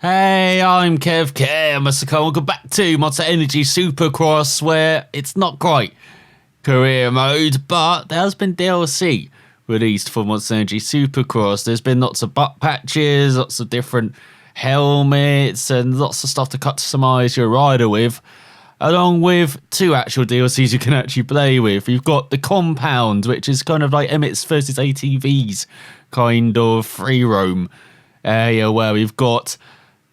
Hey, I'm ElusiveKev, welcome back to Monster Energy Supercross, where it's not quite career mode, but there has been DLC released for Monster Energy Supercross. There's been lots of butt patches, lots of different helmets, and lots of stuff to customize your rider with, along with 2 actual DLCs you can actually play with. You've got the Compound, which is kind of like Emmett's versus ATV's kind of free roam area, where we've got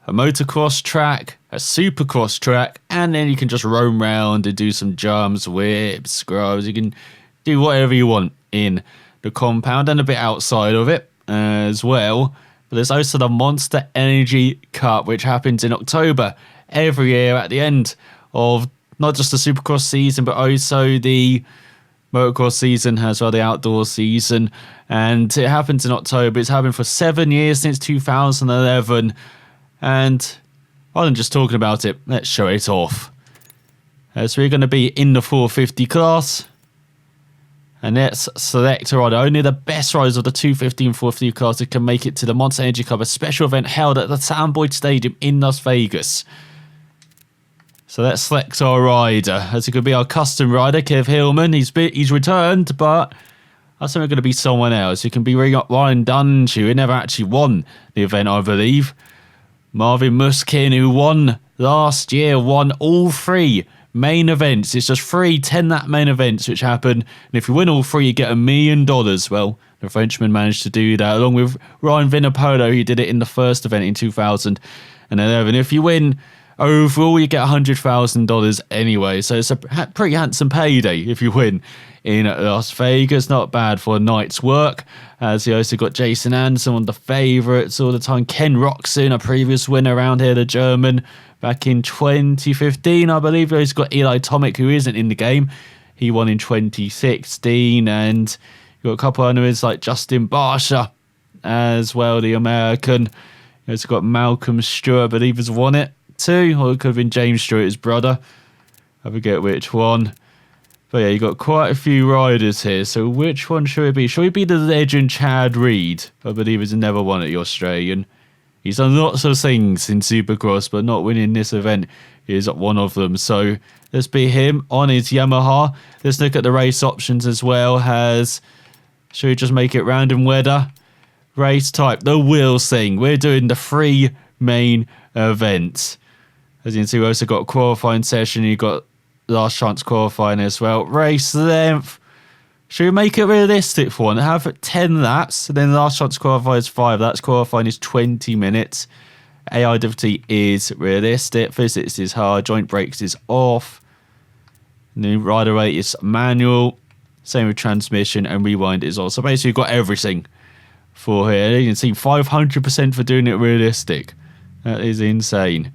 a motocross track, a supercross track, and then you can just roam around and do some jumps, whips, scrubs. You can do whatever you want in the compound and a bit outside of it as well. But there's also the Monster Energy Cup, which happens in October every year at the end of not just the supercross season, but also the motocross season as well, the outdoor season. And it happens in October. It's happened for 7 years, since 2011. And rather than just talking about it, let's show it off. So we're going to be in the 450 class. And let's select a rider. Only the best riders of the 250 and 450 classes can make it to the Monster Energy Cup, a special event held at the Boyd Stadium in Las Vegas. So let's select our rider. As it could be our custom rider, Kev Hillman. He's returned, but I think we're going to be someone else. It can be Ryan Dunchu, who never actually won the event, I believe. Marvin Muskin, who won last year, won all 3 main events. It's just 3 10-lap main events which happen, and if you win all 3, you get $1 million. Well, the Frenchman managed to do that, along with Ryan Vinapolo, who did it in the first event in 2011. If you win overall, you get $100,000 anyway, so it's a pretty handsome payday if you win in Las Vegas. Not bad for a night's work. As you also got Jason Anderson, one of the favourites all the time. Ken Roxon, a previous winner around here, the German, back in 2015, I believe. He's got Eli Tomic, who isn't in the game. He won in 2016, and you've got a couple of others like Justin Barsha as well, the American. He's got Malcolm Stewart, I believe, has won it too, or it could have been James Stewart, his brother. I forget which one. But yeah, you got quite a few riders here. So which one should it be? Should it be the legend Chad Reed? I believe he's never won at the Australian. He's done lots of things in Supercross, but not winning this event is one of them. So let's be him on his Yamaha. Let's look at the race options as well. Should we just make it random weather? Race type, the wheels thing. We're doing the 3 main events. As you can see, we also got a qualifying session. You've got last chance qualifying as well. Race length. Should we make it realistic for one? Have 10 laps, and then last chance qualifying is 5. That's qualifying is 20 minutes. AI difficulty is realistic. Physics is hard. Joint brakes is off. New rider rate is manual. Same with transmission, and rewind is also. Basically, you've got everything for here. You can see 500% for doing it realistic. That is insane.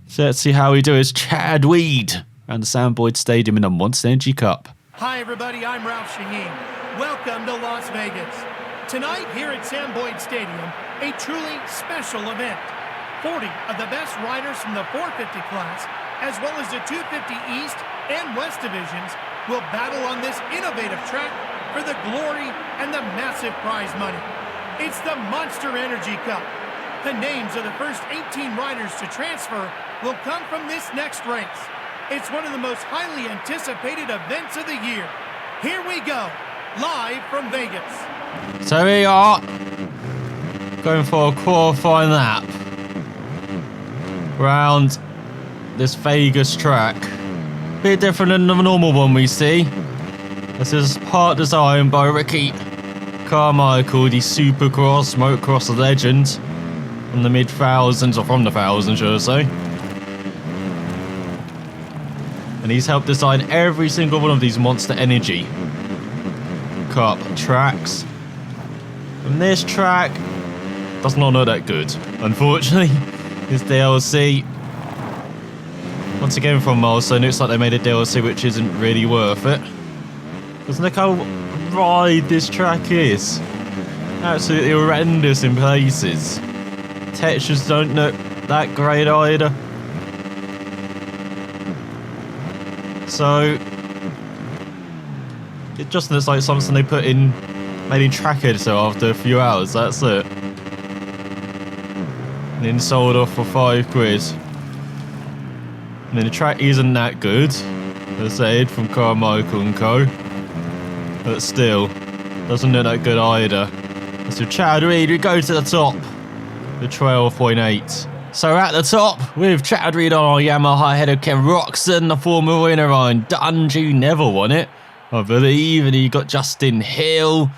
So let's see how we do as Chad Weed around the Boyd Stadium in the Monster Energy Cup. Hi everybody, I'm Ralph Shaheen. Welcome to Las Vegas. Tonight here at Boyd Stadium, a truly special event. 40 of the best riders from the 450 class, as well as the 250 East and West divisions, will battle on this innovative track for the glory and the massive prize money. It's the Monster Energy Cup. The names of the first 18 riders to transfer will come from this next race. It's one of the most highly anticipated events of the year. Here we go, live from Vegas. So we are going for a qualifying lap around this Vegas track. Bit different than the normal one we see. This is part designed by Ricky Carmichael, the Supercross motocross legend from the mid-thousands, or from the thousands, should I say. And he's helped design every single one of these Monster Energy Cup tracks. And this track does not look that good, unfortunately. This DLC, once again from Milestone, looks like they made a DLC which isn't really worth it. Because look how wide this track is. Absolutely horrendous in places. Textures don't look that great either. So it just looks like something they put in, made in track editor after a few hours. That's it. And then sold off for £5. And then the track isn't that good, as said, from Carmichael and Co. But still, doesn't look that good either. So Chad Reed, we go to the top. The 12.8. So at the top, with Chad Reed on our Yamaha ahead of Ken Roxon, the former winner on Dungey, never won it, I believe. And he got Justin Hill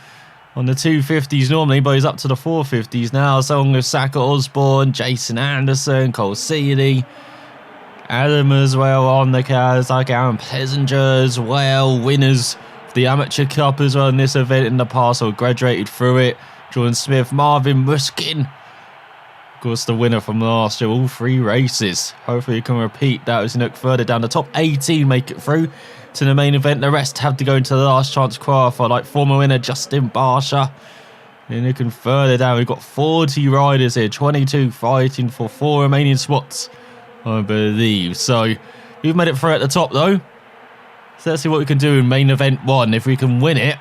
on the 250s normally, but he's up to the 450s now. So along with Saka Osborne, Jason Anderson, Cole Seeley, Adam as well on the cars, like Aaron Plessinger as well. Winners of the Amateur Cup as well in this event in the past, or graduated through it. Jordan Smith, Marvin Muskin. Of course, the winner from last year, all 3 races. Hopefully you can repeat that as you look further down. The top 18 make it through to the main event. The rest have to go into the last chance qualifier, like former winner Justin Barsha. And looking further down, we've got 40 riders here, 22 fighting for 4 remaining spots, I believe. So we've made it through at the top though. So let's see what we can do in main event 1. If we can win it,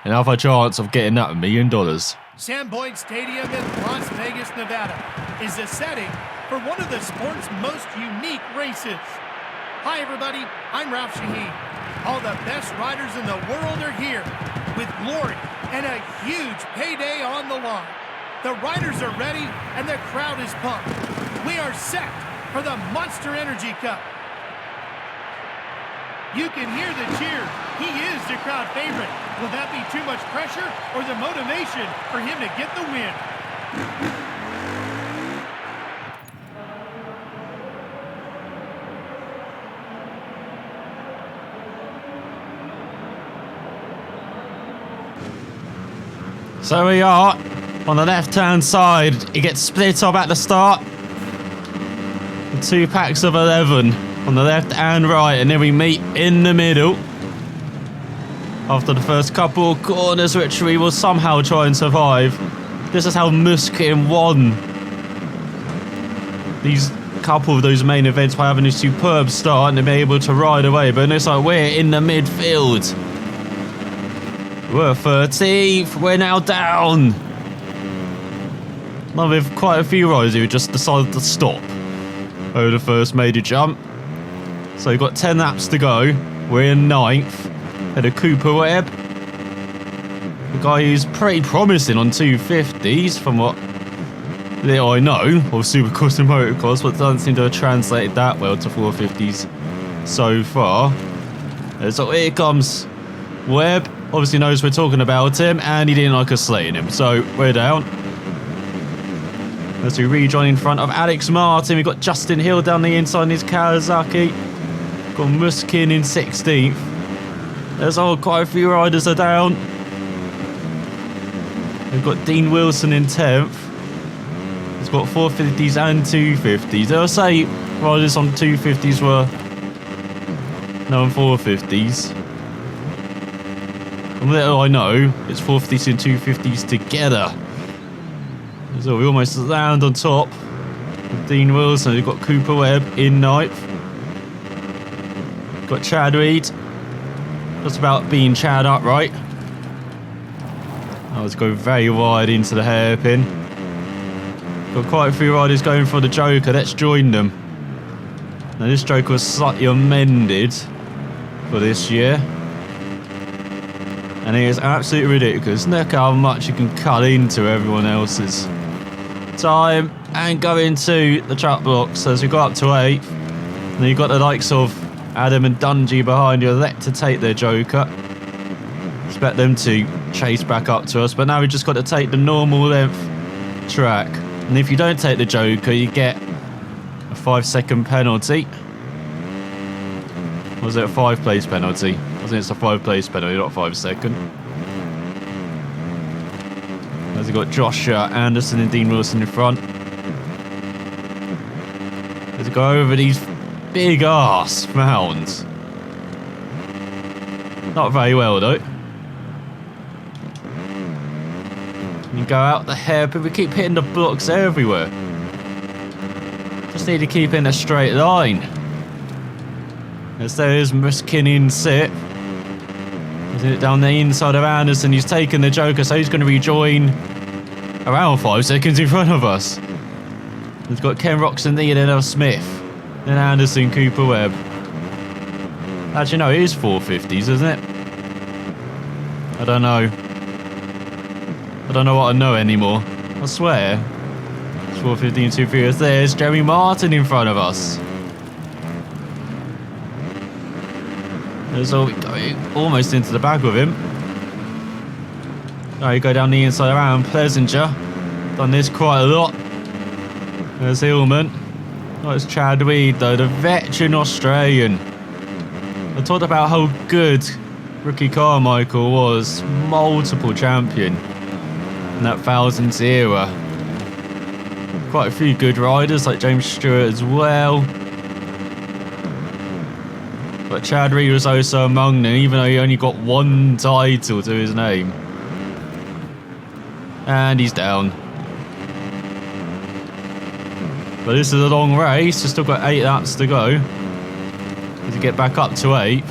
and have a chance of getting that $1 million. Sam Boyd Stadium in Las Vegas, Nevada is the setting for one of the sport's most unique races. Hi everybody, I'm Ralph Shaheen. All the best riders in the world are here with glory and a huge payday on the line. The riders are ready and the crowd is pumped. We are set for the Monster Energy Cup. You can hear the cheers. He is the crowd favorite. Will that be too much pressure or the motivation for him to get the win? So we are on the left-hand side. It gets split up at the start. The 2 packs of 11 on the left and right, and then we meet in the middle. After the first couple of corners, which we will somehow try and survive. This is how Muskin won these couple of those main events, by having a superb start and being able to ride away. But it looks like we're in the midfield. We're 13th. We're now down. Now with quite a few riders who just decided to stop over the first major jump. So we've got 10 laps to go. We're in 9th. Had a Cooper Webb. The guy who's pretty promising on 250s from what little I know of Supercross and Motocross, but doesn't seem to have translated that well to 450s so far. So here comes Webb. Obviously knows we're talking about him, and he didn't like us slaying him, so we're down. As we rejoin in front of Alex Martin, we've got Justin Hill down the inside in his Kawasaki. Got Muskin in 16th. There's quite a few riders are down. We've got Dean Wilson in 10th. He's got 450s and 250s. I'll say riders on 250s were no on 450s. From little I know, it's 450s and 250s together. So we almost land on top with Dean Wilson. We've got Cooper Webb in 9th. Got Chad Reed. Just about being Chad upright. I was going very wide into the hairpin. Got quite a few riders going for the Joker. Let's join them. Now this Joker was slightly amended for this year. And it is absolutely ridiculous. Look how much you can cut into everyone else's time and go into the truck blocks. As we got up to 8th. And then you've got the likes of Adam and Dungey behind you, elect to take their Joker. Expect them to chase back up to us, but now we've just got to take the normal length track. And if you don't take the Joker, you get a 5-second penalty. Or was it a 5-place penalty? I think it's a 5-place penalty, not 5-second. As we've got Josh Anderson and Dean Wilson in front. As we go over these big ass mounds. Not very well though. You go out the hairpin, we keep hitting the blocks everywhere. Just need to keep in a straight line. As there is Muskin in 6th. Isn't it down the inside of Anderson? He's taken the Joker, so he's going to rejoin around 5 seconds in front of us. We've got Ken Roxon, Lee, and then Smith. Then Anderson, Cooper, Webb. Actually, no, it is 450s, isn't it? I don't know. I don't know what I know anymore. I swear. It's 450 and 2 furious. There's Jeremy Martin in front of us. There's almost into the back of him. Now you go down the inside around Plessinger. Done this quite a lot. There's Hillman. Oh, it's Chad Weed though, the veteran Australian. I talked about how good Ricky Carmichael was, multiple champion in that thousands era. Quite a few good riders like James Stewart as well. But Chad Reed was also among them, even though he only got one title to his name. And he's down. But this is a long race, we've still got 8 laps to go. To get back up to 8th.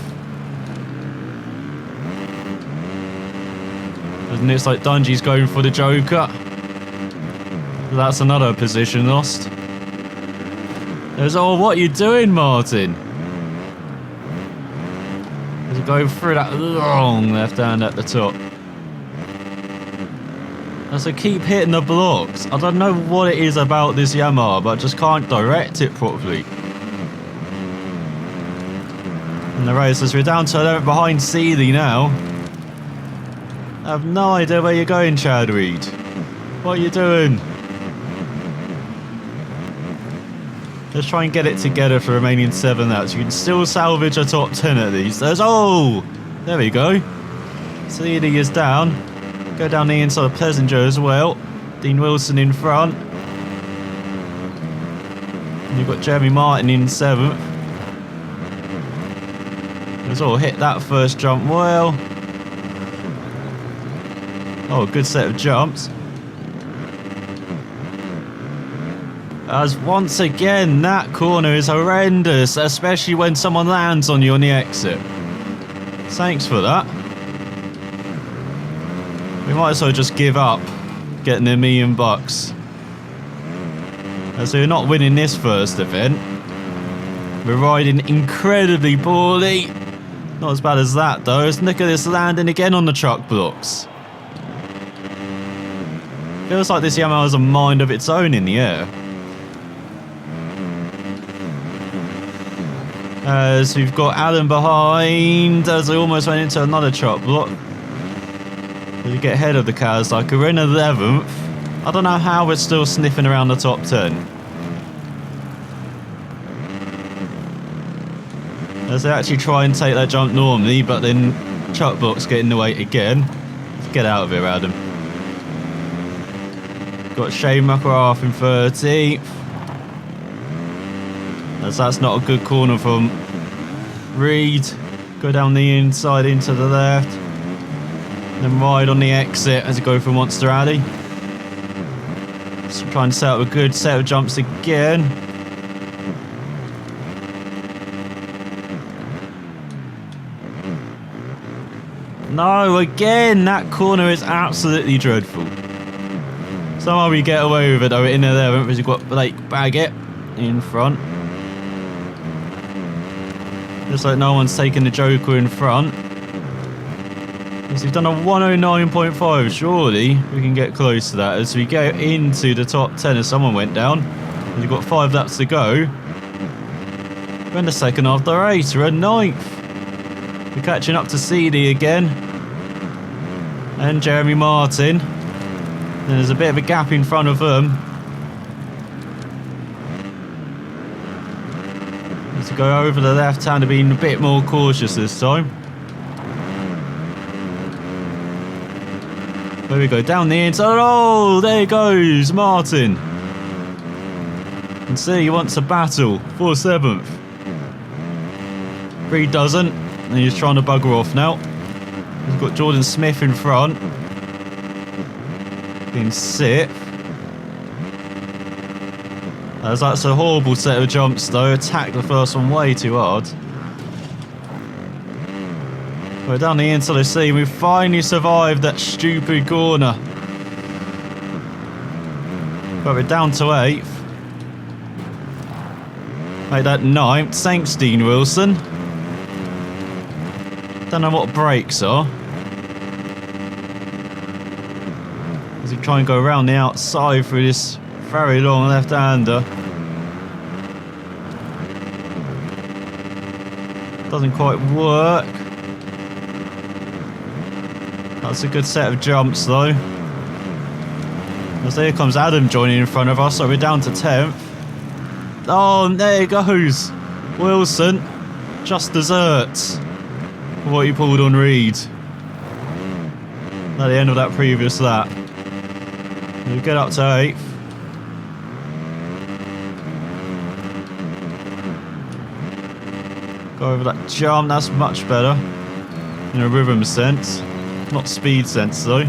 And it's like Dungey's going for the Joker. So that's another position lost. There's, oh, what are you doing, Martin? As you go through that long left hand at the top. As I keep hitting the blocks. I don't know what it is about this Yamaha, but I just can't direct it properly. And the race, as we're down to 11 behind Seeley now. I have no idea where you're going, Chad Reed. What are you doing? Let's try and get it together for the remaining 7 laps. You can still salvage a top 10 at least. There's, oh! There we go. Seeley is down. Go down the inside of Plessinger as well. Dean Wilson in front. And you've got Jeremy Martin in 7th. Let's all hit that first jump well. Oh, good set of jumps. As once again, that corner is horrendous, especially when someone lands on you on the exit. Thanks for that. We might as well just give up getting $1 million. As we're not winning this first event. We're riding incredibly poorly. Not as bad as that though. Let's look at this landing again on the truck blocks. Feels like this Yamaha has a mind of its own in the air. As we've got Alan behind, as I almost went into another truck block. As we get ahead of the Kawasaki, we're in 11th. I don't know how we're still sniffing around the top 10. As they actually try and take that jump normally, but then truck blocks get in the way again. Let's get out of here, Adam. Got Shane McGrath in 30th. As that's not a good corner from Reed. Go down the inside into the left. Then ride on the exit as you go for Monster Alley. Just trying to set up a good set of jumps again. No, again, that corner is absolutely dreadful. Somehow we get away with it though in 11th as you've got Blake Baggett in front. Looks like no one's taking the Joker in front. As we've done a 109.5, surely we can get close to that as we go into the top 10 as someone went down. And you've got 5 laps to go. We're in the second half of the race, we're at 9th. We're catching up to Seeley again. And Jeremy Martin. And there's a bit of a gap in front of them. Need to go over the left hand and being a bit more cautious this time. There we go, down the inside. Oh, there he goes, Martin. And see, he wants a battle for 7th. Reed doesn't, and he's trying to bugger off now. We've got Jordan Smith in front. In 6th. As that's a horrible set of jumps though. Attacked the first one way too hard. We're down the inside of C. We finally survived that stupid corner. But we're down to 8th. Make that 9th. Thanks, Dean Wilson. Don't know what brakes are. As he try and go around the outside through this very long left-hander. Doesn't quite work. That's a good set of jumps though. As there comes Adam joining in front of us, so we're down to 10th. Oh, and there he goes. Wilson just deserts what he pulled on Reed at the end of that previous lap. We get up to 8th. Go over that jump, that's much better in a rhythm sense, not speed sense though.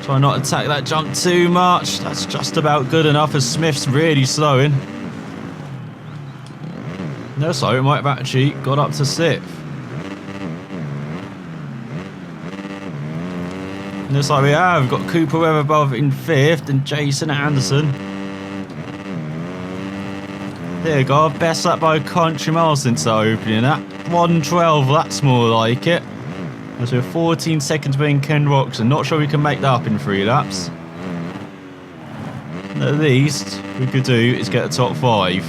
Try not to attack that jump too much, that's just about good enough as Smith's really slowing. No, so it might have actually got up to 6th. Looks like we have got Cooper Webb above in 5th and Jason Anderson. There you go, best lap by a country mile since that opening. That 1:12, that's more like it. As we're 14 seconds behind Ken Roxon. Not sure we can make that up in 3 laps. The least we could do is get a top 5.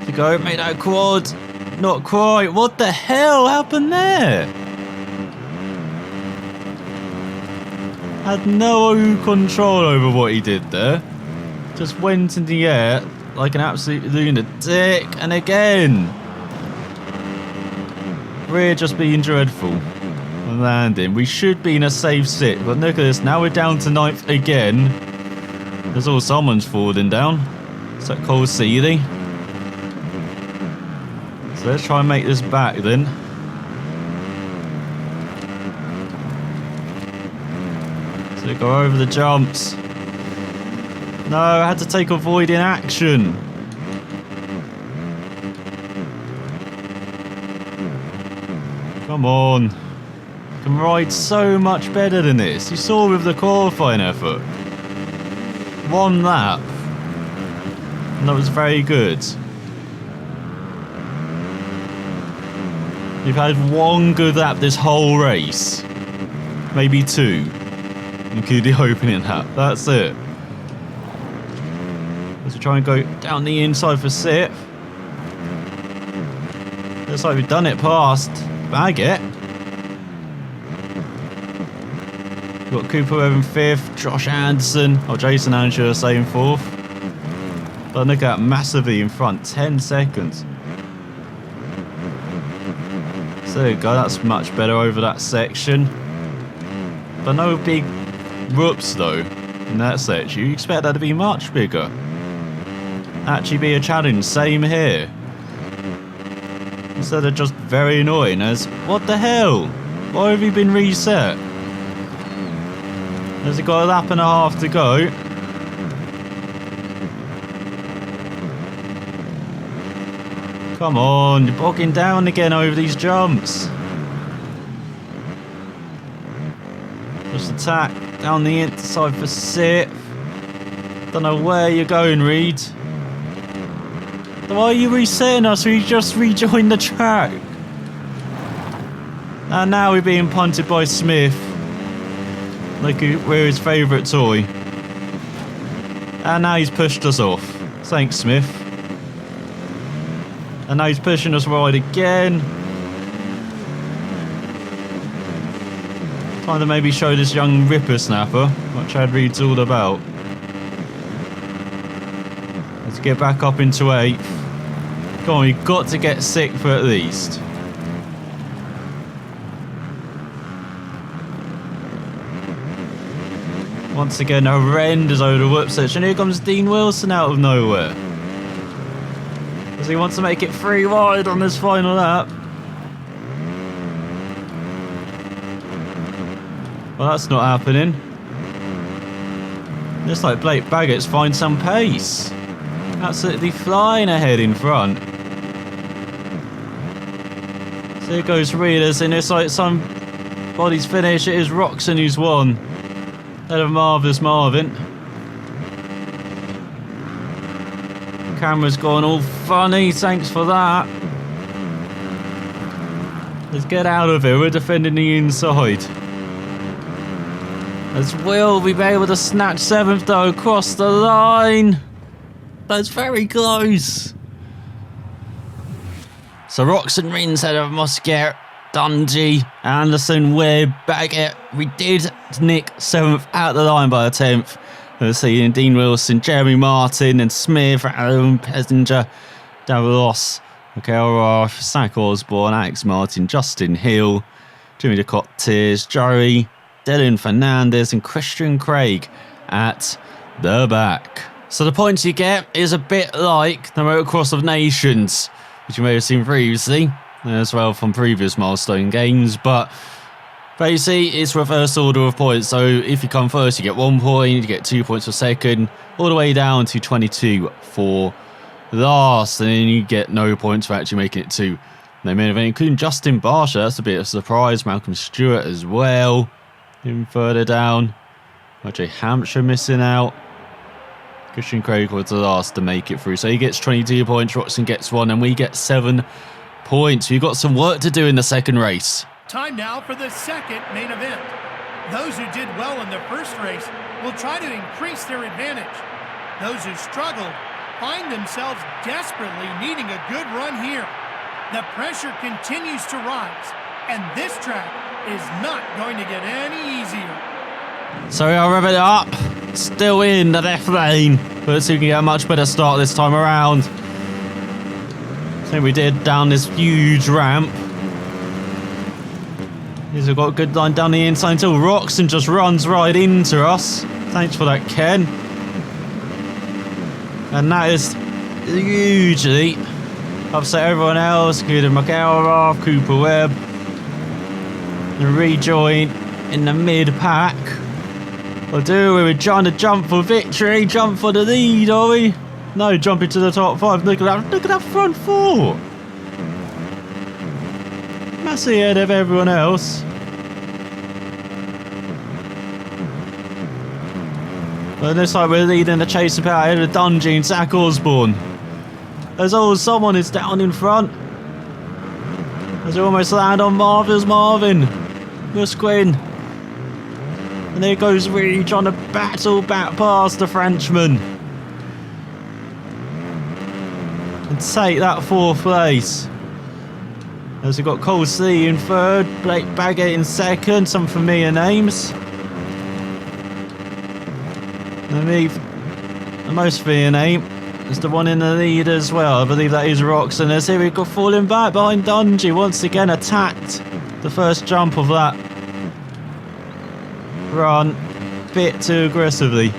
To go, make that quad. Not quite. What the hell happened there? Had no control over what he did there. Just went in the air like an absolute lunatic. And again, we're just being dreadful on landing. We should be in a safe sit, but look at this. Now we're down to 9th again. There's all someone's falling down. Is that Cole Seeley? So let's try and make this back then. So go over the jumps. No, I had to take avoiding action. Come on. You can ride so much better than this. You saw with the qualifying effort. 1 lap. And that was very good. You've had 1 good lap this whole race. Maybe 2. Including the opening lap. That's it. Let's try and go down the inside for 6th. Looks like we've done it past Baggett. We've got Cooper Webb in 5th, Josh Anderson, Jason Anderson saying 4th. But look at that, massively in front, 10 seconds. So there you go, that's much better over that section. But no big whoops though in that section. You expect that to be much bigger. Actually be a challenge, same here. Instead of just very annoying as, what the hell? Why have you been reset? Has it got a lap and a half to go? Come on, you're bogging down again over these jumps. Just attack down the inside for 6th. Don't know where you're going, Reed. Why are you resetting us? We just rejoined the track. And now we're being punted by Smith. Like we're his favourite toy. And now he's pushed us off. Thanks, Smith. And now he's pushing us wide again. Time to maybe show this young ripper snapper what Chad Reed's all about. Let's get back up into 8th. Come on, you've got to get 6th for at least. Once again, horrendous over the whoop section. Here comes Dean Wilson out of nowhere. Because he wants to make it 3 wide on this final lap. Well, that's not happening. Looks like Blake Baggett's find some pace. Absolutely flying ahead in front. So here goes Reeders, and it's like somebody's finish. It is Roxon who's won. Head of Marvellous Marvin. camera's gone all funny. Thanks for that. Let's get out of here. We're defending the inside. As will we be able to snatch 7th though across the line. That's very close. So Roxon Rins ahead of Mosquet, Dungey, Anderson, Webb, Baggett. We did nick 7th out the line by the 10th. We're seeing Dean Wilson, Jeremy Martin, and Smith, Alan Pessinger, Davalos, Michael Roth, Zach Osborne, Alex Martin, Justin Hill, Jimmy DeCottes, Joey, Dylan Fernandez, and Christian Craig at the back. So the points you get is a bit like the Motocross of Nations, which you may have seen previously, as well from previous Milestone games, but basically it's reverse order of points. So if you come first, you get 1 point, you get 2 points for second, all the way down to 22 for last, and then you get no points for actually making it to the main event, including Justin Barsha. That's a bit of a surprise. Malcolm Stewart as well, even further down. RJ Hampshire missing out. Christian Craig was the last to make it through, so he gets 22 points, Roxon gets 1, and we get 7 points. We've got some work to do in the second race. Time now for the second main event. Those who did well in the first race will try to increase their advantage. Those who struggled find themselves desperately needing a good run here. The pressure continues to rise, and this track is not going to get any easier. So we are revving it up, still in the left lane, but let's see if we can get a much better start this time around. I think we did down this huge ramp. He's got a good line down the inside until Roxon just runs right into us. Thanks for that, Ken. And that is hugely upset everyone else, including McElrath, Cooper Webb, and rejoin in the mid-pack. Or do we? We're trying to jump for victory, jump for the lead, are we? No, jump into the top 5. Look at that front 4. Massive ahead of everyone else. But it looks like we're leading the chase about ahead of Dungey and Zach Osborne. There's always someone is down in front. As we almost land on Marvin. Musquin. And there goes Reed trying to battle back past the Frenchman. And take that 4th place. As we've got Cole C in 3rd, Blake Baggett in 2nd, some familiar names. And the most familiar name is the one in the lead as well. I believe that is Roxon. As here we go, falling back behind Dungey, once again attacked the first jump of that run a bit too aggressively.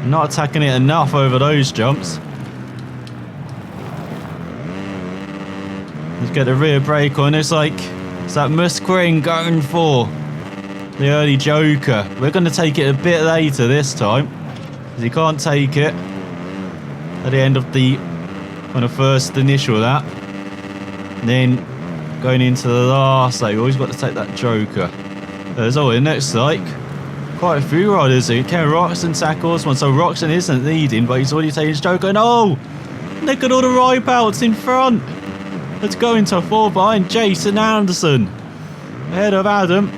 Not attacking it enough over those jumps. Let's get the rear brake on. It's like it's that Musquin going for the early Joker. We're going to take it a bit later this time, because he can't take it at the end of the first initial lap. And then going into the last lap, you always got to take that Joker. There's all it looks like. Quite a few riders here. Ken Roxon, Zach Osborne. So Roxon isn't leading, but he's already taking his Joker. No! Look at all the wipeouts in front. Let's go into 4 behind Jason Anderson. Ahead of Adam.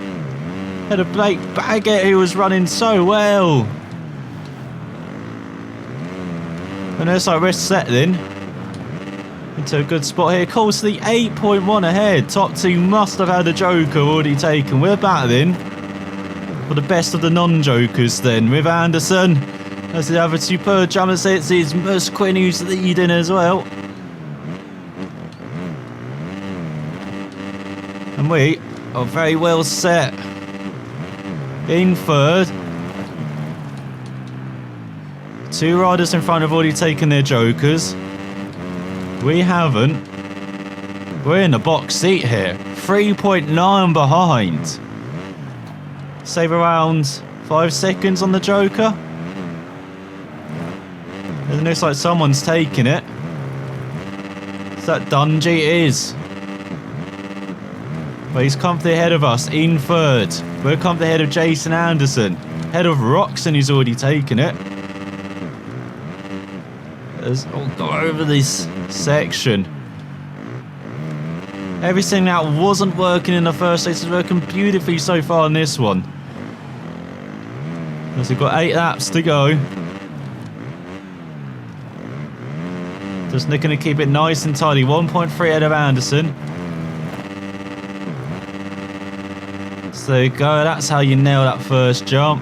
Ahead of Blake Baggett, who was running so well. And it's like we're settling into a good spot here. Colsley 8.1 ahead. Top 2 must have had a Joker already taken. We're battling for the best of the non-Jokers then, with Anderson as the other superb jumper sets. It's Musquin who's leading as well. And we are very well set in 3rd. 2 riders in front have already taken their Jokers. We haven't. We're in the box seat here. 3.9 behind. Save around 5 seconds on the Joker. It looks like someone's taking it. Is that Dungey? It is. But he's comfortably ahead of us in 3rd. We're comfortably ahead of Jason Anderson. Ahead of Roxon, who's already taken it. Let's all go over this section. Everything that wasn't working in the first race is working beautifully so far in this one. So we've got 8 laps to go. Just looking to keep it nice and tidy. 1.3 ahead of Anderson. So there you go. That's how you nail that first jump.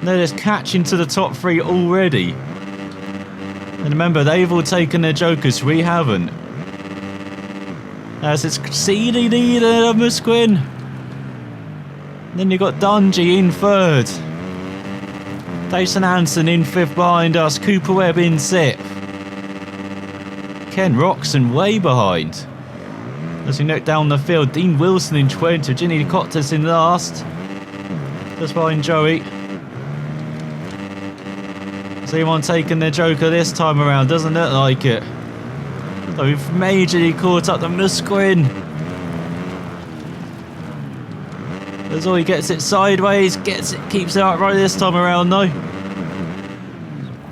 They're just catching to the top 3 already. And remember, they've all taken their jokers. We haven't. As it's CDD there, Musquin. Then you got Dungy in 3rd. Jason Hansen in 5th behind us. Cooper Webb in 6th. Ken Roxon way behind. As we look down the field, Dean Wilson in 20th. Virginia Cottas in last. Just behind Joey. Is anyone taking their joker this time around? Doesn't look like it. So we've majorly caught up to Musquin. As all he gets it sideways, gets it, keeps it upright this time around though.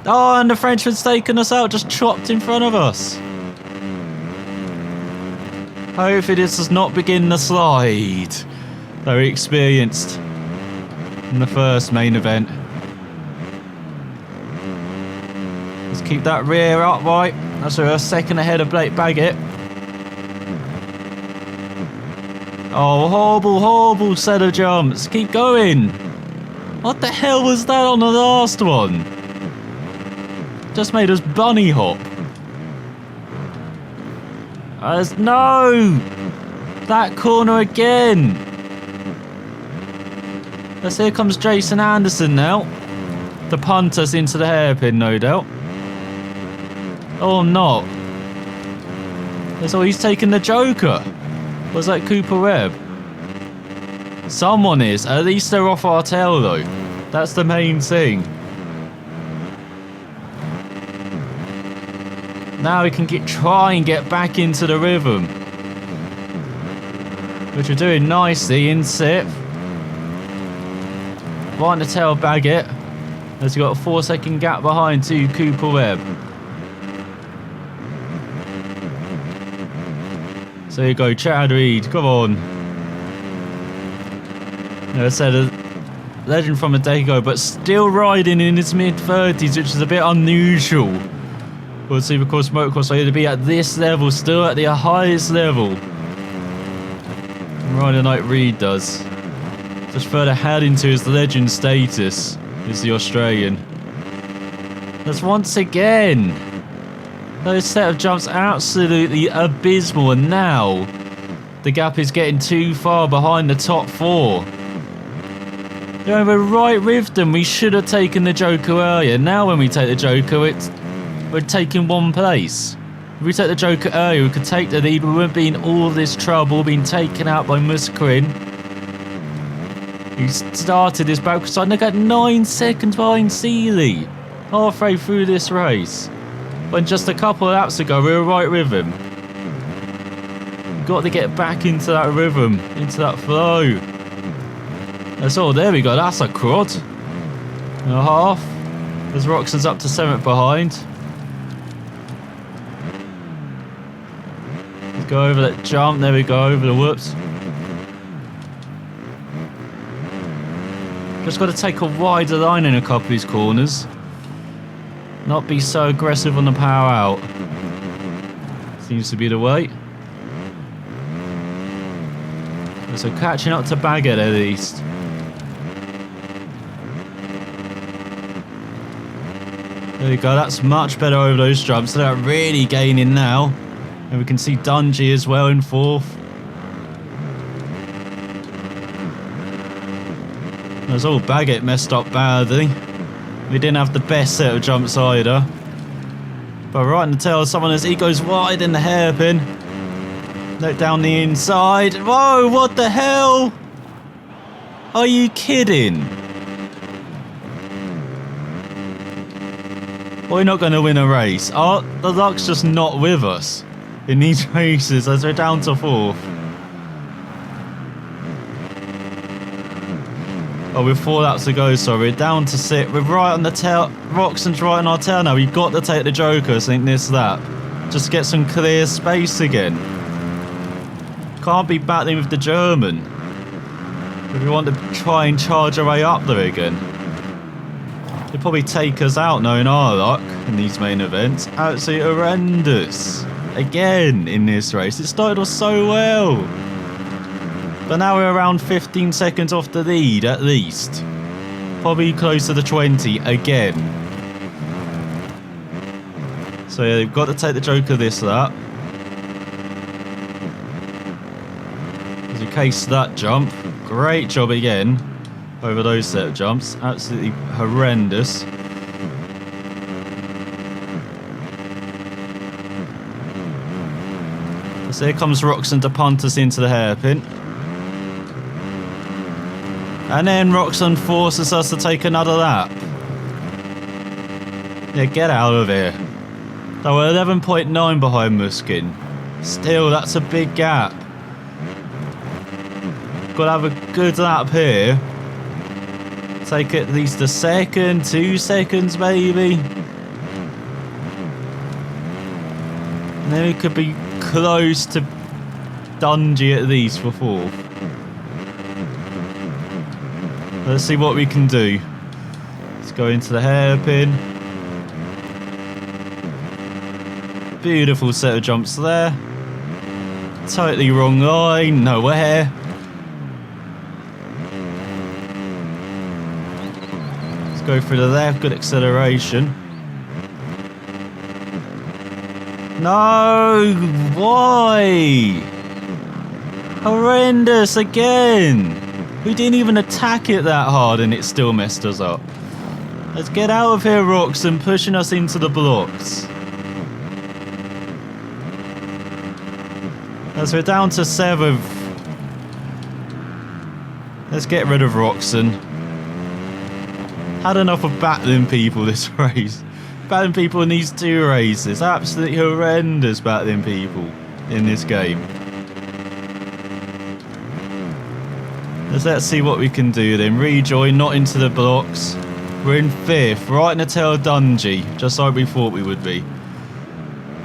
Oh, and the Frenchman's taken us out, just chopped in front of us. Hopefully this does not begin the slide. Very experienced in the first main event. Let's keep that rear upright. That's a second ahead of Blake Baggett. Oh, horrible set of jumps. Keep going. What the hell was that on the last one? Just made us bunny hop. No! That corner again. Yes, here comes Jason Anderson now. To punt us into the hairpin, no doubt. Oh, not. So he's taking the joker. Was that Cooper Webb? Someone is. At least they're off our tail though. That's the main thing. Now we can try and get back into the rhythm. Which we're doing nicely in 6th. Right in the tail Baggett. As we've got a 4-second gap behind to Cooper Webb. So there you go, Chad Reed, come on. I said a legend from a day ago, but still riding in his mid-30s, which is a bit unusual for Supercross Motocross. So to be at this level, still at the highest level. Riding like Reed does. Just further ahead into his legend status is the Australian. That's once again. Those set of jumps are absolutely abysmal, and now the gap is getting too far behind the top 4. Yeah, we're right with them. We should have taken the joker earlier. Now when we take the joker, we're taking 1 place. If we take the joker earlier, we could take the lead. We wouldn't be in all this trouble, being taken out by Musquin. He started his back side. Look at 9 seconds behind Seeley. Halfway through this race. When just a couple of laps ago, we were right with him. Got to get back into that rhythm, into that flow. That's all. There we go. That's a crud. And a half. As Roxon's up to 7th behind. Let's go over that jump. There we go. Over the whoops. Just got to take a wider line in a couple of these corners. Not be so aggressive on the power out. Seems to be the way. So catching up to Baggett at least. There we go, that's much better over those jumps. So they're really gaining now. And we can see Dungy as well in 4th. There's all Baggett messed up badly. We didn't have the best set of jumps either. But right in the tail of someone as he goes wide in the hairpin. Look down the inside. Whoa, what the hell? Are you kidding? We're not going to win a race. Oh, the luck's just not with us in these races as we're down to 4th. Oh, with 4 laps to go, so we're down to 6. We're right on the tail. Roxon's right on our tail now. We've got to take the Joker, I think, this lap. Just to get some clear space again. Can't be battling with the German. If we want to try and charge our way up there again. They'll probably take us out knowing our luck in these main events. Absolutely horrendous. Again in this race. It started off so well. But now we're around 15 seconds off the lead at least. Probably close to the 20 again. So yeah, they've got to take the Joker this lap. As we case that jump. Great job again over those set of jumps. Absolutely horrendous. So here comes Roxon to punt us into the hairpin. And then Roxon forces us to take another lap. Yeah, get out of here. They were 11.9 behind Muskin. Still, that's a big gap. Got to have a good lap here. Take at least a second, 2 seconds maybe. And then we could be close to Dungey at least for 4th. Let's see what we can do. Let's go into the hairpin. Beautiful set of jumps there. Totally wrong line, nowhere. Let's go through the left, good acceleration. No, why? Horrendous again. We didn't even attack it that hard and it still messed us up. Let's get out of here, Roxon, pushing us into the blocks. As we're down to 7th. Let's get rid of Roxon. Had enough of battling people this race. Battling people in these 2 races. Absolutely horrendous battling people in this game. Let's see what we can do then. Rejoin, not into the blocks. We're in 5th, right in the tail of Dungey, just like we thought we would be.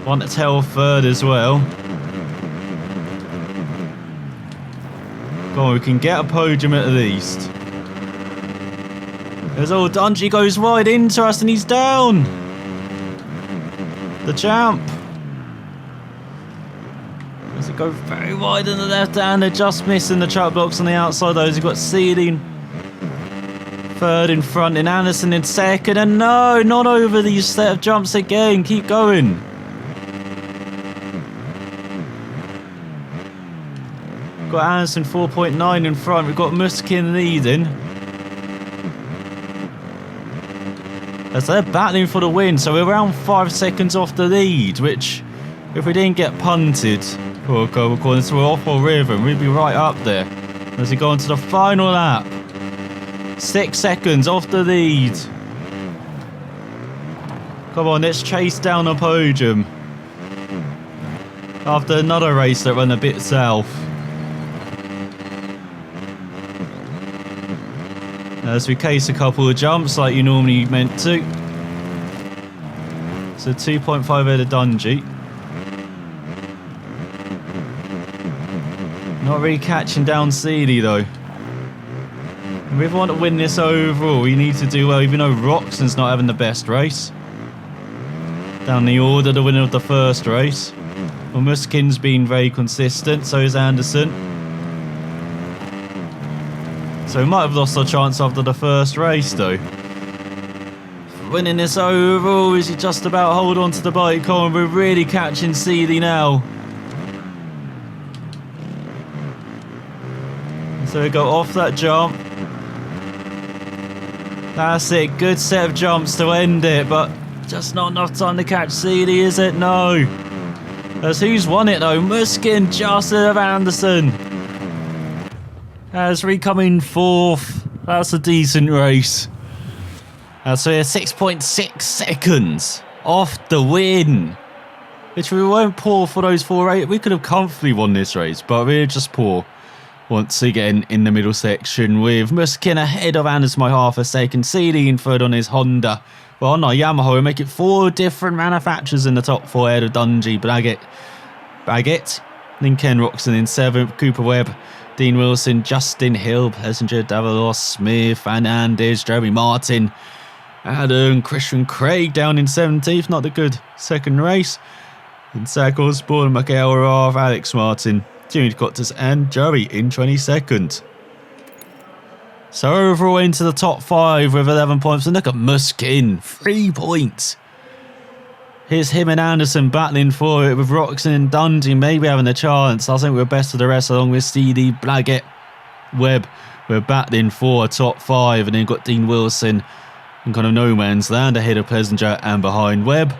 Want to tail 3rd as well. Come on, we can get a podium at least. As old Dungey goes wide into us and he's down. The champ. Does it go very wide in the left hand? They're just missing the truck blocks on the outside. Those you've got Seeding 3rd in front, and Anderson in 2nd. And no, not over these set of jumps again. Keep going. Got Anderson 4.9 in front. We've got Muskin leading. As they're battling for the win, so we're around 5 seconds off the lead, which, if we didn't get punted, according to awful rhythm, we'd be right up there. As we go on to the final lap. 6 seconds off the lead. Come on, let's chase down a podium. After another race that went a bit south. As we case a couple of jumps like you normally meant to. So 2.5 ahead of Dungey. Not really catching down Seeley though. If we want to win this overall, we need to do well, even though Roxon's not having the best race. Down the order, the winner of the first race. Well, Muskin's been very consistent, so is Anderson. So we might have lost our chance after the first race though. Winning this overall, is he just about hold on to the bike? Come on, we're really catching Seeley now. So we go off that jump. That's it, good set of jumps to end it, but just not enough time to catch Seeley, is it? No. As who's won it though? Muskin just ahead of Anderson. As we come in 4th, that's a decent race. So we're 6.6 seconds off the win. Which we weren't poor for those 4 races. We could have comfortably won this race, but we were just poor. once again in the middle section, with Muskin ahead of Anderson by half a second, Seeley in third on his Honda. Well, on our Yamaha, we make it 4 different manufacturers in the top 4 ahead of Dungey, Baggett, then Ken Roxon in 7th, Cooper Webb, Dean Wilson, Justin Hill, Plessinger, Davalos, Smith, Fernandez, Jeremy Martin, Adam, Christian Craig down in 17th, not a good second race. And Zach Osborne, Mikael Raff, Alex Martin, Jimmy Cottas and Joey in 22nd. So overall into the top 5 with 11 points. And look at Muskin, 3 points. Here's him and Anderson battling for it, with Roxon and Dundee maybe having a chance. I think we're best of the rest, along with CD, Blaggett, Webb. We're battling for a top 5, and then got Dean Wilson and kind of no man's land ahead of Plessinger and behind Webb.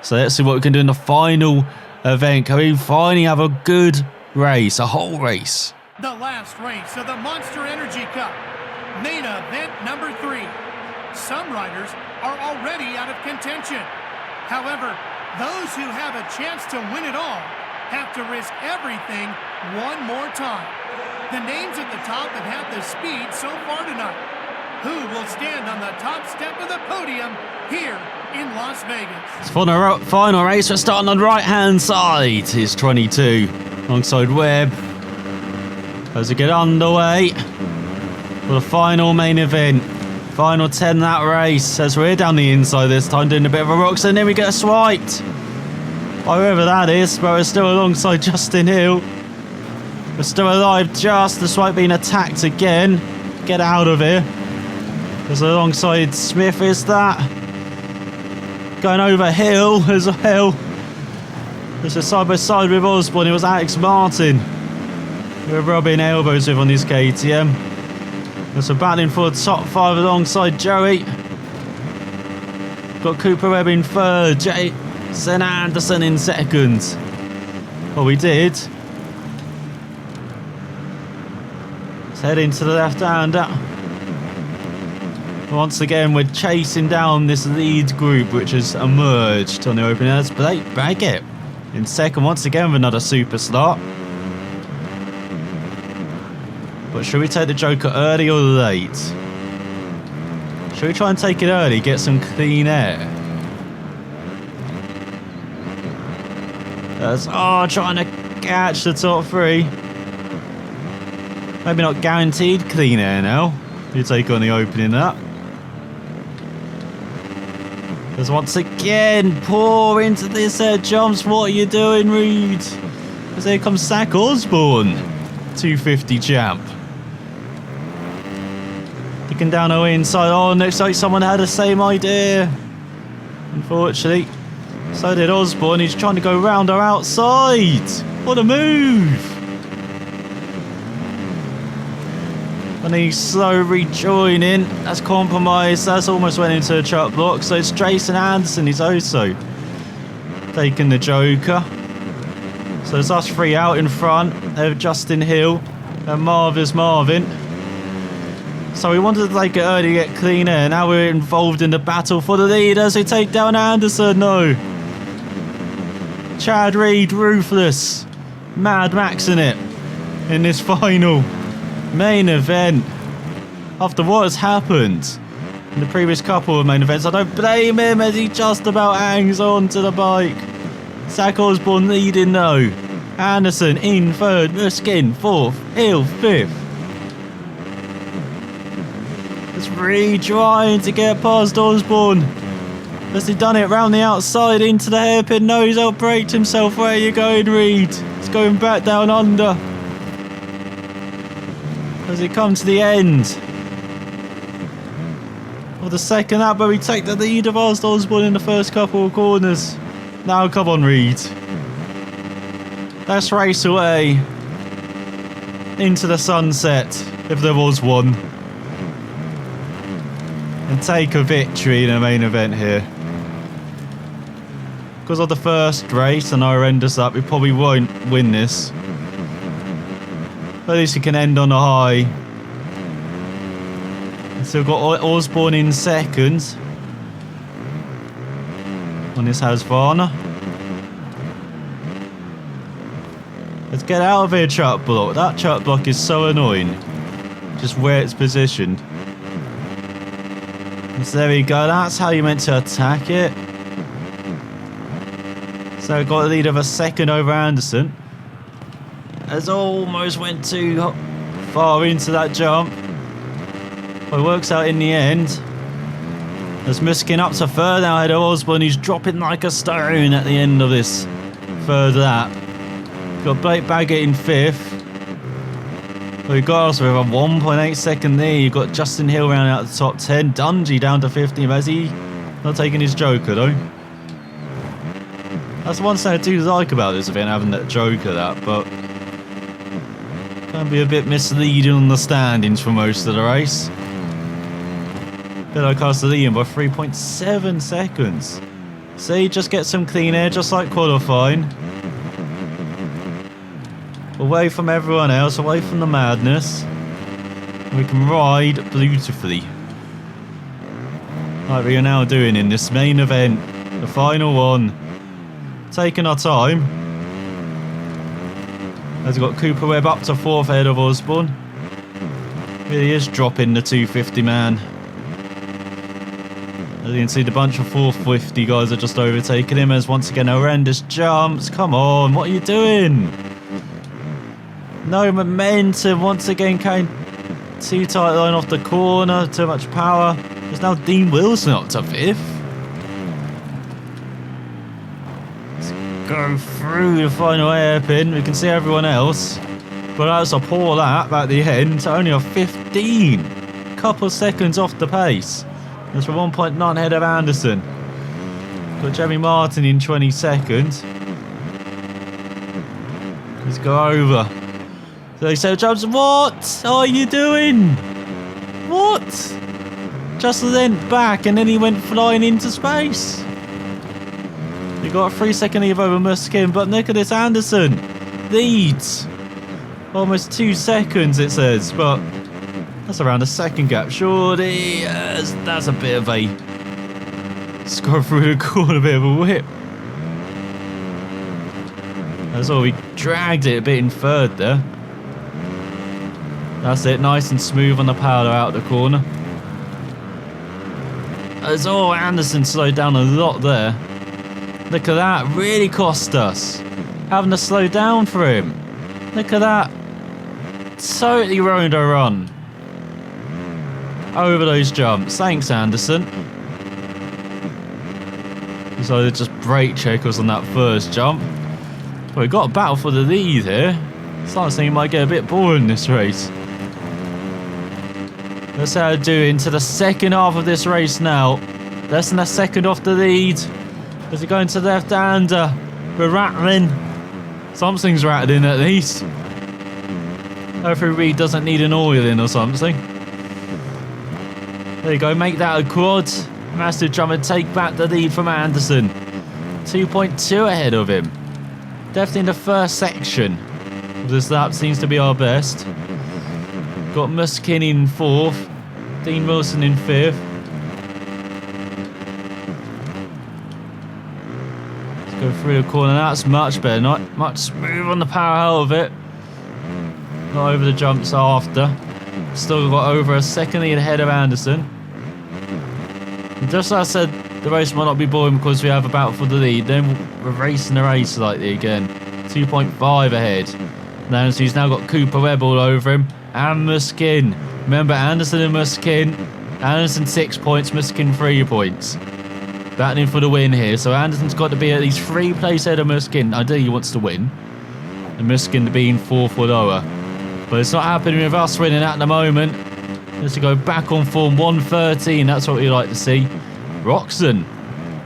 So let's see what we can do in the final event. Can we finally have a good race, a whole race? The last race of the Monster Energy Cup, main event number 3. Some riders are already out of contention. However, those who have a chance to win it all have to risk everything one more time. The names at the top have had the speed so far tonight. Who will stand on the top step of the podium here in Las Vegas? For the final race, we're starting on the right-hand side. It's 22 alongside Webb as we get underway for the final main event. Final 10 that race, as we're down the inside this time, doing a bit of a rocks, and then we get swiped by whoever that is, but we're still alongside Justin Hill. We're still alive, just despite being attacked again. Get out of here. Because alongside Smith is that. Going over Hill as well. There's a side by side with Osborne. It was Alex Martin we're rubbing elbows with on this KTM. So battling for the top 5 alongside Joey. Got Cooper Webb in 3rd, Jason Anderson in 2nd. Well, we did. Let's head into the left-hander. Once again, we're chasing down this lead group, which has emerged on the opening. That's Blake Baggett in 2nd, once again with another super slot. But should we take the Joker early or late? Should we try and take it early, get some clean air? That's trying to catch the top 3. Maybe not guaranteed clean air now. You take on the opening up. Because once again, pour into this jumps. What are you doing, Reed? Because here comes Zach Osborne, 250 champ. Looking down our inside. Oh, looks like someone had the same idea. Unfortunately, so did Osborne. He's trying to go round our outside. What a move! And he's slow rejoining. That's compromised. That's almost went into a truck block. So it's Jason Anderson. He's also taking the Joker. So it's us 3 out in front. They're Justin Hill and Marvin. So we wanted to take it early to get clean air. Now we're involved in the battle for the lead as we take down Anderson. No. Chad Reed, ruthless. Mad Max in it in this final main event. After what has happened in the previous couple of main events, I don't blame him as he just about hangs on to the bike. Zach Osborne leading though. Anderson in 3rd, Muskin 4th, Hill 5th. It's Reed trying to get past Osborne. Has he done it round the outside into the hairpin? No, he's outbraked himself. Where are you going, Reed? He's going back down under. As he comes to the end of the second lap, where we take the lead of Osborne in the first couple of corners. Now come on, Reed. Let's race away into the sunset, if there was one, and take a victory in the main event here. Because of the first race and our horrendous up, we probably won't win this. But at least we can end on a high. So we've got Osborne in 2nd on this Husqvarna. Just get out of here, truck block. That truck block is so annoying. Just where it's positioned. So there we go. That's how you meant to attack it. So got a lead of a second over Anderson. As almost went too far into that jump. But it works out in the end. There's Muskin up to third now ahead of Osborne. He's dropping like a stone at the end of this third lap. Got Blake Baggett in fifth. We've got us with a 1.8 second lead. You've got Justin Hill round out the top 10. Dungey down to 15. Has he not taking his Joker though? That's the one thing I do like about this event, having that Joker but can be a bit misleading on the standings for most of the race. Bit like us leading by 3.7 seconds. See, just get some clean air, just like qualifying. Away from everyone else, away from the madness. We can ride beautifully. Like we are now doing in this main event. The final one. Taking our time. As we've got Cooper Webb up to fourth ahead of Osborne. Really is dropping the 250 man. As you can see, the bunch of 450 guys are just overtaking him as once again horrendous jumps. Come on, what are you doing? No momentum. Once again, came too tight line off the corner. Too much power. There's now Dean Wilson up to fifth. Let's go through the final hairpin. We can see everyone else. But that's a poor lap at the end. Only a 15. Couple seconds off the pace. That's for 1.9 ahead of Anderson. Got Jeremy Martin in 22nd. Let's go over. So he said, Jobs, what are you doing? What? Just then back and then he went flying into space. He got a 3-second lead over Muskin, but look at this, Anderson leads. Almost 2 seconds it says, but that's around a second gap. Surely, yes, that's a bit of a score through the corner, a bit of a whip. That's all, we dragged it a bit in third there. That's it, nice and smooth on the powder out the corner. That's all, Anderson slowed down a lot there. Look at that, really cost us. Having to slow down for him. Look at that. Totally ruined our run. Over those jumps. Thanks, Anderson. Decided to just brake check us on that first jump. But we got a battle for the lead here. Starting to think it might get a bit boring this race. Let's see how to do into the second half of this race now. Less than a second off the lead. As it going to left-hander. We're rattling. Something's rattling at least. Hopefully Reed doesn't need an oil in or something. There you go, make that a quad. Massive jump and take back the lead from Anderson. 2.2 ahead of him. Definitely in the first section of this lap seems to be our best. Got Muskin in fourth. Dean Wilson in fifth. Let's go through the corner. That's much better. Not much smooth on the power out of it. Not over the jumps after. Still got over a second lead ahead of Anderson. And just like I said, the race might not be boring because we have a battle for the lead. Then we're racing the race slightly again. 2.5 ahead. Now he's now got Cooper Webb all over him. And Muskin. Remember, Anderson and Muskin. Anderson 6 points, Muskin 3 points. Battling for the win here. So Anderson's got to be at least 3 places ahead of Muskin. Ideally he wants to win. And Muskin to be in 4th or lower. But it's not happening with us winning at the moment. Let's go back on form, 113. That's what we like to see. Roxon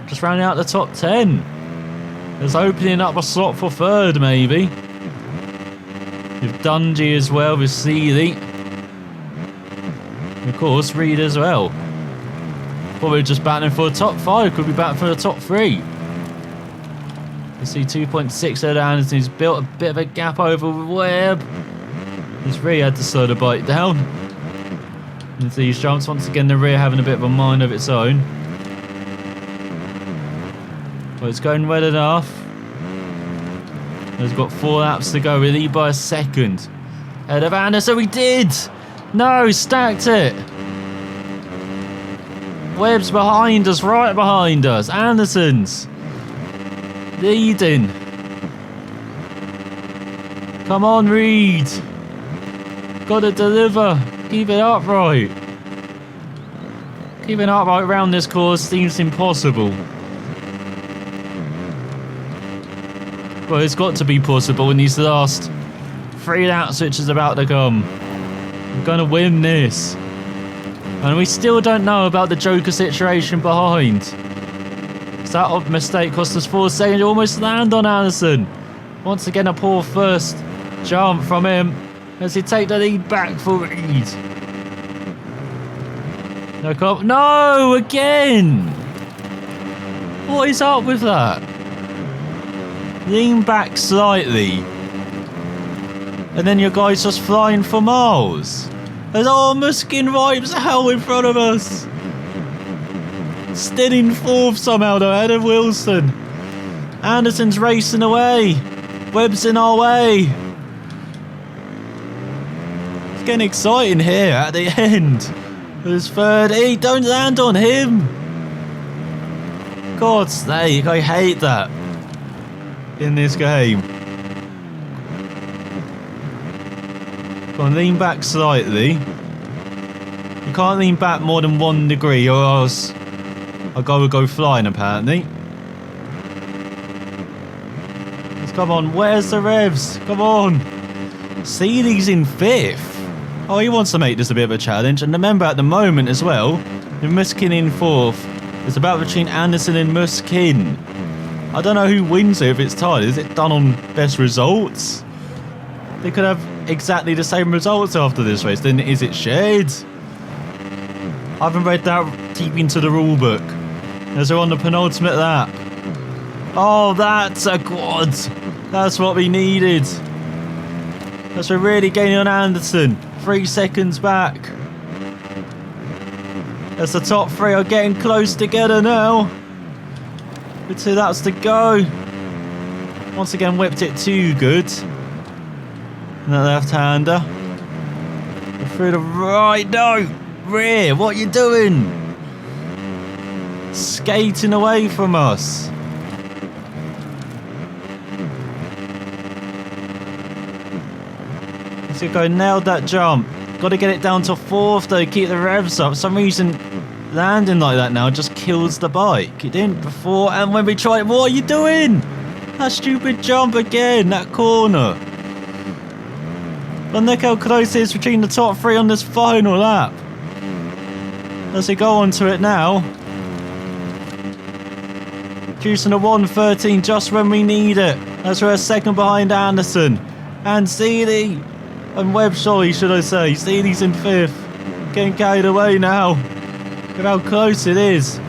just rounding out the top 10. There's opening up a slot for third, maybe. With Dungey as well, with Seeley. And of course, Reed as well. Probably just battling for the top 5. Could be battling for the top 3. You see 2.6 there, Anderson. He's built a bit of a gap over Webb. He's really had to slow the bike down. And these jumps, once again, the rear having a bit of a mind of its own. Well, it's going well enough. He's got 4 laps to go. We lead by a second. Ahead of Anderson, we did! No, stacked it! Webb's behind us, right behind us. Anderson's leading. Come on, Reed. Gotta deliver. Keep it upright. Keeping upright around this course seems impossible. Well, it's got to be possible in these last 3 laps, which is about to come. I'm gonna win this. And we still don't know about the Joker situation behind. So that mistake cost us 4 seconds. Almost land on Anderson. Once again, a poor first jump from him as he take the lead back for Reed. No, again! What is up with that? Lean back slightly. And then your guy's just flying for miles. There's Muskin right as hell in front of us. Still in 4th somehow though, ahead of Wilson. Anderson's racing away. Webb's in our way. It's getting exciting here at the end. There's 3rd. Hey, don't land on him. God's sake, I hate that in this game. Go on, lean back slightly. You can't lean back more than 1 degree or else I'll go flying apparently. Let's come on, where's the revs? Come on. Seeley's in 5th. Oh, he wants to make this a bit of a challenge. And remember at the moment as well, with Muskin in 4th, it's about between Anderson and Muskin. I don't know who wins it if it's tied. Is it done on best results? They could have exactly the same results after this race. Then is it shared? I haven't read that deep into the rule book. As we're on the penultimate lap. Oh, that's a quad. That's what we needed. As we're really gaining on Anderson. 3 seconds back. As the top 3 are getting close together now. With 2 laps to go. Once again, whipped it too good. And the left-hander. Through the right. No! Rear, what are you doing? Skating away from us. Let's go, nailed that jump. Got to get it down to 4th though, keep the revs up. For some reason, landing like that now just kills the bike. It didn't before, and when we tried, what are you doing? That stupid jump again, that corner. But look how close it is between the top 3 on this final lap. As we go on to it now. Juicing a 1:13 just when we need it. As we're a second behind Anderson. And Seeley. And Webb, sorry, should I say. Seeley's in 5th. Getting carried away now. Look how close it is.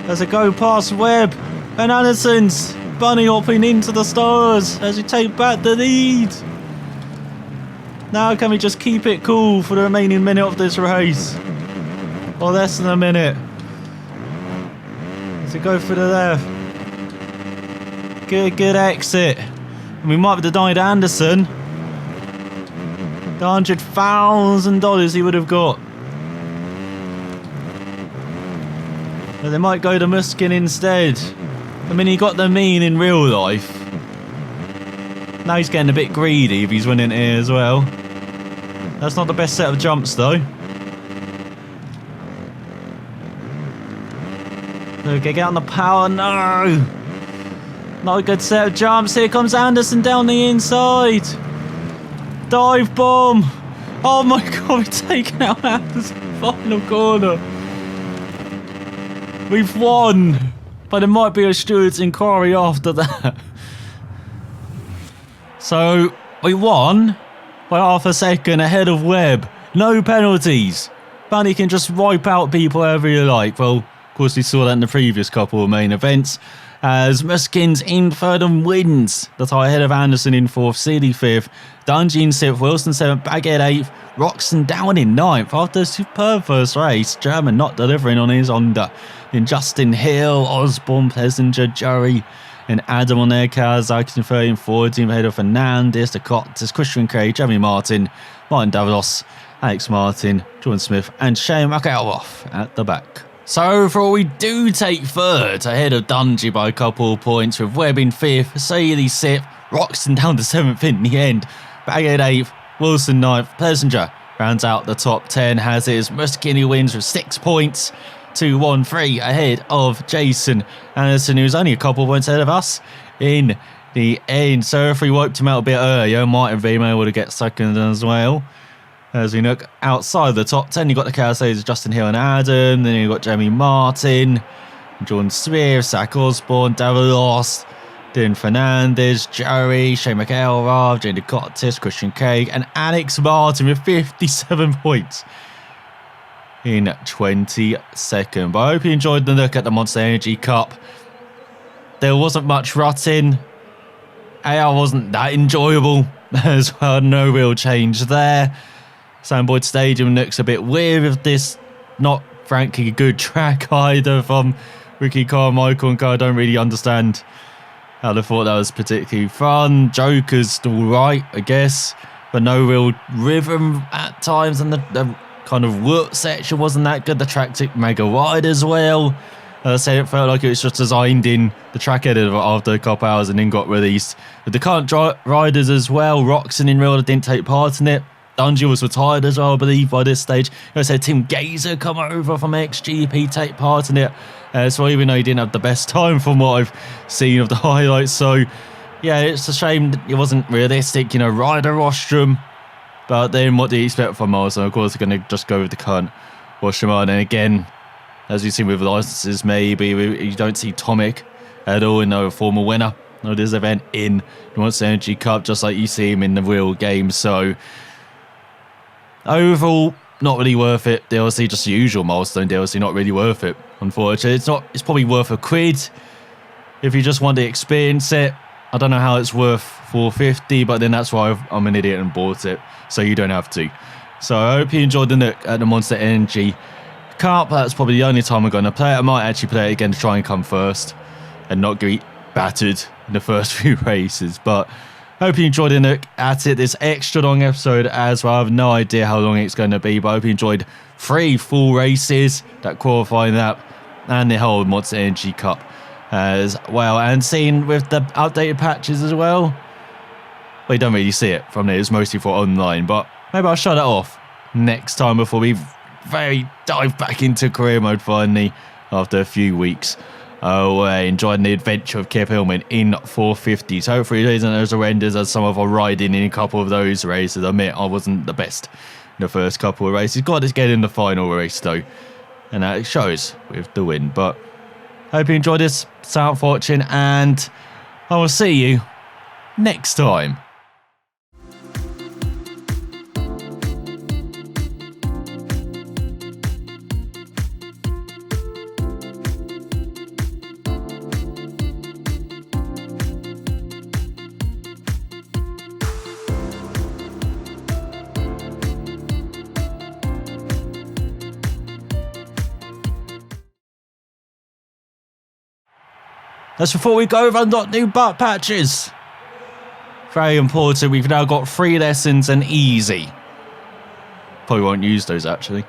As I go past Webb. And Anderson's bunny hopping into the stars. As we take back the lead. Now can we just keep it cool for the remaining minute of this race? Or less than a minute. As we go for the left. Good exit. And we might have denied Anderson the $100,000 he would have got. But they might go to Muskin instead. I mean, he got the mean in real life. Now he's getting a bit greedy if he's winning here as well. That's not the best set of jumps though. Okay, get on the power. No! Not a good set of jumps. Here comes Anderson down the inside. Dive bomb. Oh my god, we've taken out Anderson final corner. We've won. But there might be a steward's inquiry after that. So, we won by half a second ahead of Webb. No penalties. Bunny can just wipe out people however you like. Well, of course we saw that in the previous couple of main events. As Muskin's in 3rd and wins the tie ahead of Anderson in 4th, Seeley 5th, Dungy in 6th, Wilson 7th, Baggett 8th, Roxon down in 9th after a superb first race. German not delivering on his Honda. Then Justin Hill, Osborne, Plessinger, Jury, And Adam on there, Kawasaki in 13th, 14th, ahead of Fernandez, the Cottas, Christian Craig, Jeremy Martin, Martin Davalos, Alex Martin, Jordan Smith, and Shane McElroth at the back. So overall, we do take third, ahead of Dungey by a couple of points, with Webb in 5th, Saili 6th, Roxton down to 7th in the end, Baggett 8th, Wilson 9th, Plessinger rounds out the top 10, has his Muskini wins with 6 points, 2-1-3 ahead of Jason Anderson, who's only a couple of points ahead of us in the end. So if we wiped him out a bit earlier, might have been able to get second as well. As we look outside the top 10, you've got the Kawasaki, Justin Hill and Adam, then you've got Jeremy Martin, Jordan Smith, Zach Osborne, Davalos, Dylan Fernandez, Joey, Shane McElrath, Jane DeCottis, Christian Craig, and Alex Martin with 57 points in 22nd. But I hope you enjoyed the look at the Monster Energy Cup. There wasn't much rutting. AR wasn't that enjoyable as well. No real change there. Sandboyd Stadium looks a bit weird with this not frankly good track either from Ricky Carmichael, and I don't really understand how they thought that was particularly fun. Joker's still right, I guess, but no real rhythm at times, and the kind of work section wasn't that good. The track took mega wide as well. As I said, it felt like it was just designed in the track edit after a couple hours and then got released. But the current riders as well, Roxon in real didn't take part in it. Dungey was retired as well, I believe, by this stage. I said Tim Gazer come over from XGP, take part in it as well, even though he didn't have the best time from what I've seen of the highlights. So, yeah, it's a shame that it wasn't realistic, you know, rider rostrum. But then what do you expect from Milestone? Of course, they're going to just go with the current rostrum. And again, as you've seen with licenses, maybe you don't see Tomic at all, in a former winner of this event in the Monster Energy Cup, just like you see him in the real game. So, overall, not really worth it. DLC, just the usual Milestone DLC, not really worth it, unfortunately. It's probably worth £1 if you just want to experience it. I don't know how it's worth $4.50, but then that's why I'm an idiot and bought it, so you don't have to. So I hope you enjoyed the look at the Monster Energy Cup. That's probably the only time I'm going to play it. I might actually play it again to try and come first and not get battered in the first few races, but hope you enjoyed the look at it. This extra long episode as well. I have no idea how long it's going to be, but I hope you enjoyed 3 full races, that qualifying lap, and the whole Monster Energy Cup as well. And seeing with the updated patches as well, well, you don't really see it from there. It's mostly for online, but maybe I'll shut that off next time before we dive back into career mode finally after a few weeks. Enjoying the adventure of Kev Hillman in 450s. Hopefully it isn't as horrendous as some of our riding in a couple of those races. I admit I wasn't the best in the first couple of races. Got to get in the final race though, and that shows with the win. But hope you enjoyed this. Sound fortune, and I will see you next time. That's before we go over unlock new butt patches. Very important, we've now got 3 lessons and easy. Probably won't use those actually.